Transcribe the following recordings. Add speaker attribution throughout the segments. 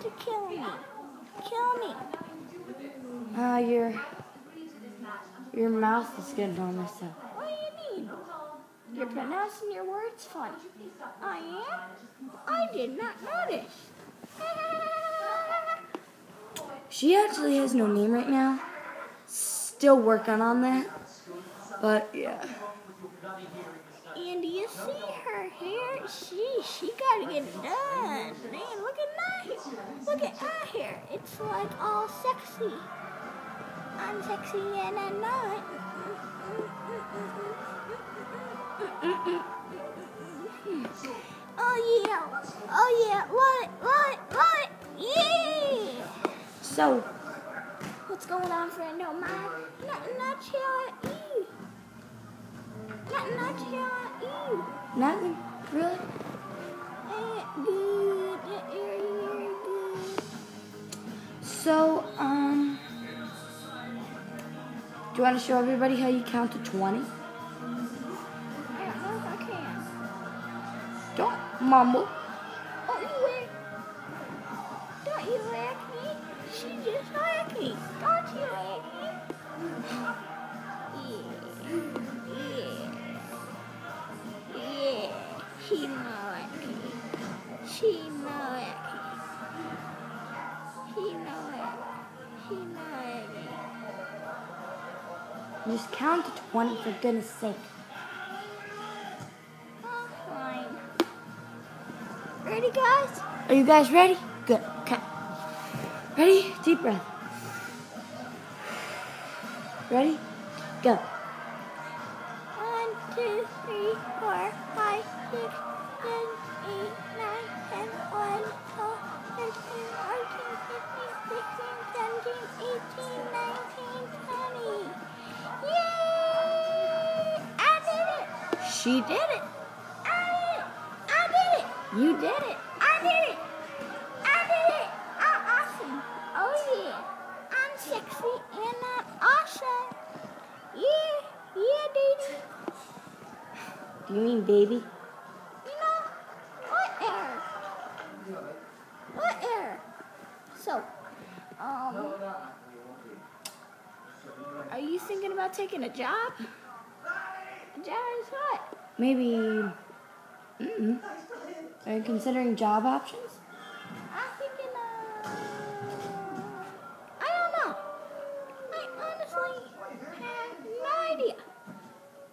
Speaker 1: to kill me. Kill me.
Speaker 2: Your mouth is getting on myself.
Speaker 1: What do you mean? You're pronouncing your words funny. I am? I did not notice.
Speaker 2: She actually has no name right now. Still working on that. But yeah.
Speaker 1: And do you see her hair? She gotta get it done. Man, look at my hair. Look at my hair. It's like all sexy. I'm sexy and I'm not. Oh yeah. Oh yeah. What? Yeah.
Speaker 2: So,
Speaker 1: What's going on, friendo of mine? Nothing much here at you. Nothing much here at you.
Speaker 2: nothing really.
Speaker 1: Good. Very good.
Speaker 2: So, do you want to show everybody how you count to 20?
Speaker 1: I don't know if I can.
Speaker 2: Don't mumble.
Speaker 1: Oh, you whack. Don't you whack me. She just whacked me. Don't you whack me. Yeah. She whack me. She whack me.
Speaker 2: Just count to 20 for goodness sake.
Speaker 1: Oh, fine. Ready, guys?
Speaker 2: Are you guys ready? Good. Okay. Ready? Deep breath. Ready? Go.
Speaker 1: 1, 2, 3, 4, 5, 6, 7, 8, 9, 10, 11, 12, 13, 14, 15, 16, 17, 18, 19, 20. Yay! I did it!
Speaker 2: She did it.
Speaker 1: I did it!
Speaker 2: You did it.
Speaker 1: I did it! I'm awesome! Oh yeah! I'm sexy and I'm awesome! Yeah, baby!
Speaker 2: Do you mean baby?
Speaker 1: You know, what error? So, are you thinking about taking a job? A job is what?
Speaker 2: Maybe. Are you considering job options?
Speaker 1: I'm thinking, I don't know. I honestly have no idea.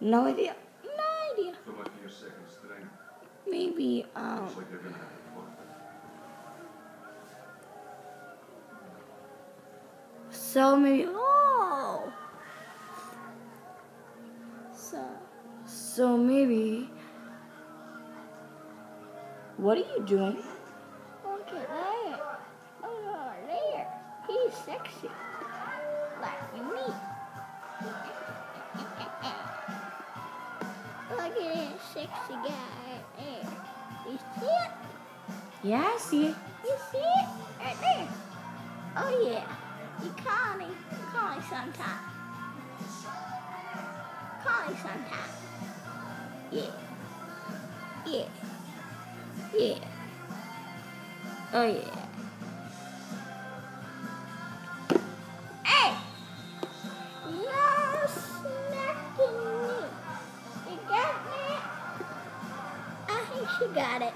Speaker 2: No idea.
Speaker 1: No idea.
Speaker 2: Maybe, so maybe,
Speaker 1: Oh!
Speaker 2: so maybe, what are you doing?
Speaker 1: Look at that. Oh, there. He's sexy. Like me. Look at that sexy guy right there. You see it?
Speaker 2: Yeah, I see it.
Speaker 1: You see it? Right there. Oh, yeah. You call me. Call me sometime. Call me sometime. Yeah. Oh, yeah. Hey! No smacking me. You got me? I think she got it.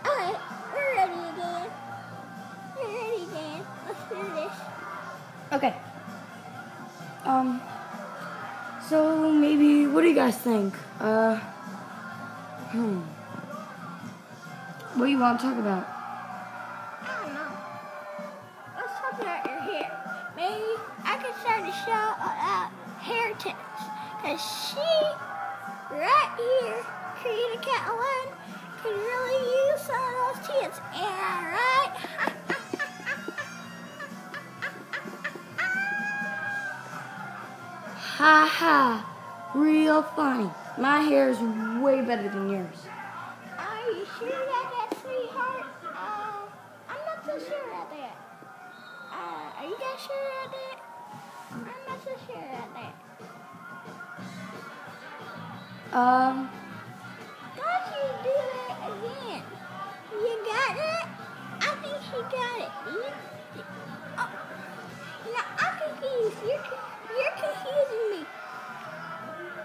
Speaker 1: Okay, we're ready again. Let's do this.
Speaker 2: Okay. So maybe, what do you guys think? What do you want to talk about?
Speaker 1: I don't know. Let's talk about your hair. Maybe I could start a show about hair tips. Because she, right here, Creator Cat 1, could really use some of those tips. Am I right?
Speaker 2: Ha ha. Real funny. My hair is way better than yours.
Speaker 1: Are you sure about that, sweetheart? I'm not so sure about that. Are you guys sure about that? I'm not so sure about that. Don't you do that again. You got it? I think she got it. Oh, now I'm confused. You're confusing me.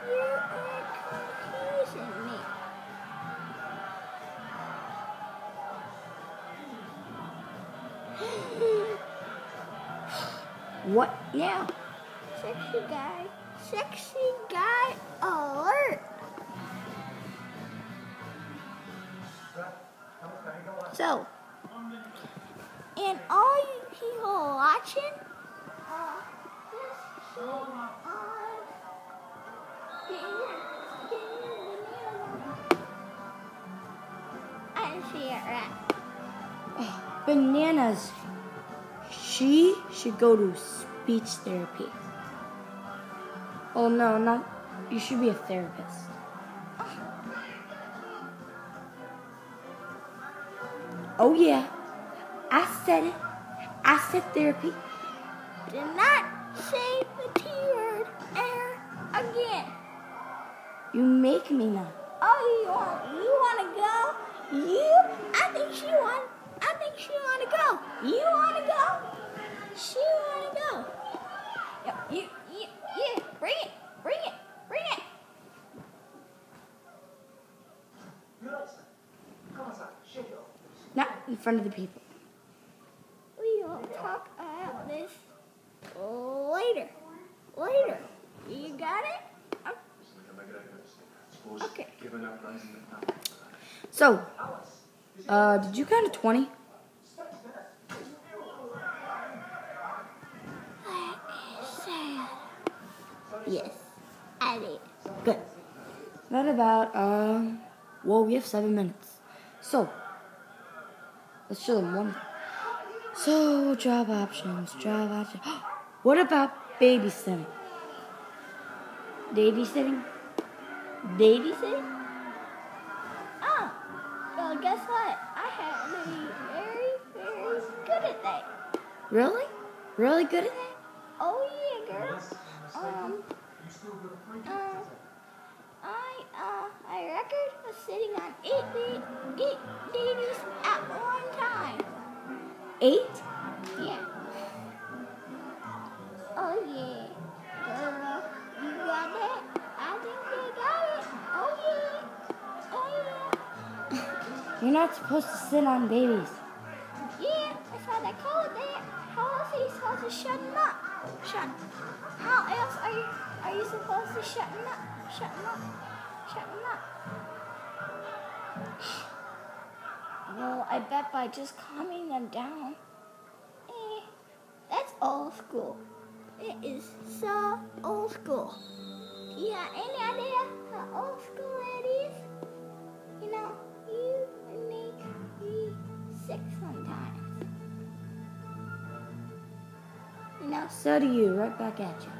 Speaker 1: You're confusing me.
Speaker 2: What now?
Speaker 1: Sexy guy alert. So, and all you people watching, this show I didn't see it right.
Speaker 2: Bananas. She should go to speech therapy. Oh no, not. You should be a therapist. Oh yeah, I said it. I said therapy.
Speaker 1: Do not say the T word ever again.
Speaker 2: You make me now.
Speaker 1: Oh, you want to go? I think she want to go. You want to go? She want to go. Yeah, bring it.
Speaker 2: Not in front of the people.
Speaker 1: We will talk about this later. You got it? Okay.
Speaker 2: So, did you count to 20?
Speaker 1: Yes, I did.
Speaker 2: Good. What about, well, we have 7 minutes. So, let's show them one. So, job options. What about babysitting? Babysitting?
Speaker 1: Oh, well, guess what? I have to be very, very good at that.
Speaker 2: Really? Really good at that?
Speaker 1: Oh, yeah, girl. I record was sitting on 8 babies at one time.
Speaker 2: 8?
Speaker 1: Yeah. Oh, yeah. Girl, you got that? I think they got it. Oh, yeah.
Speaker 2: You're not supposed to sit on babies.
Speaker 1: Yeah, that's why they call it that. How else are you supposed to shut them up? How else are you supposed to shut them up? Well, I bet by just calming them down. That's old school. It is so old school. You got any idea how old school it is? You know, you make me sick sometimes. You know,
Speaker 2: So do you. Right back at you.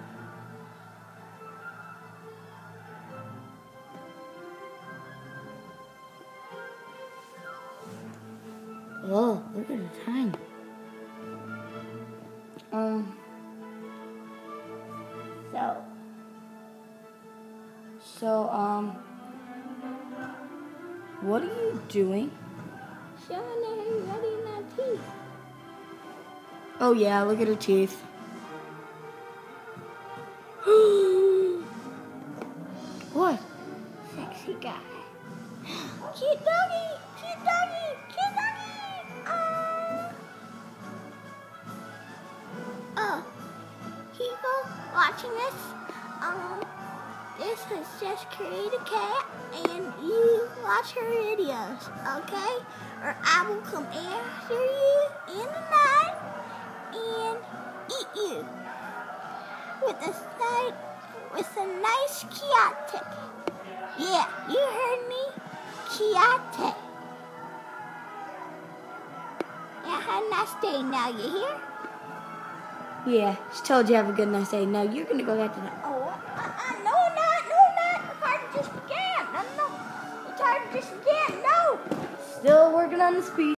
Speaker 2: Oh, look at the time. So, what are you doing?
Speaker 1: showing everybody my teeth.
Speaker 2: Oh yeah, look at her teeth. What?
Speaker 1: Sexy guy. Cute doggy. Oh, people watching this, this is just Create a Cat, and you watch her videos, okay? Or I will come after you in the night and eat you with a nice Chianti. Yeah, you heard me, Chianti. Yeah, have a nice day now, you hear?
Speaker 2: Yeah, she told you have a good night day. Now you're gonna go back to that.
Speaker 1: Oh, no, not. It's hard to just again. No. It's hard to just again. No.
Speaker 2: Still working on the speech.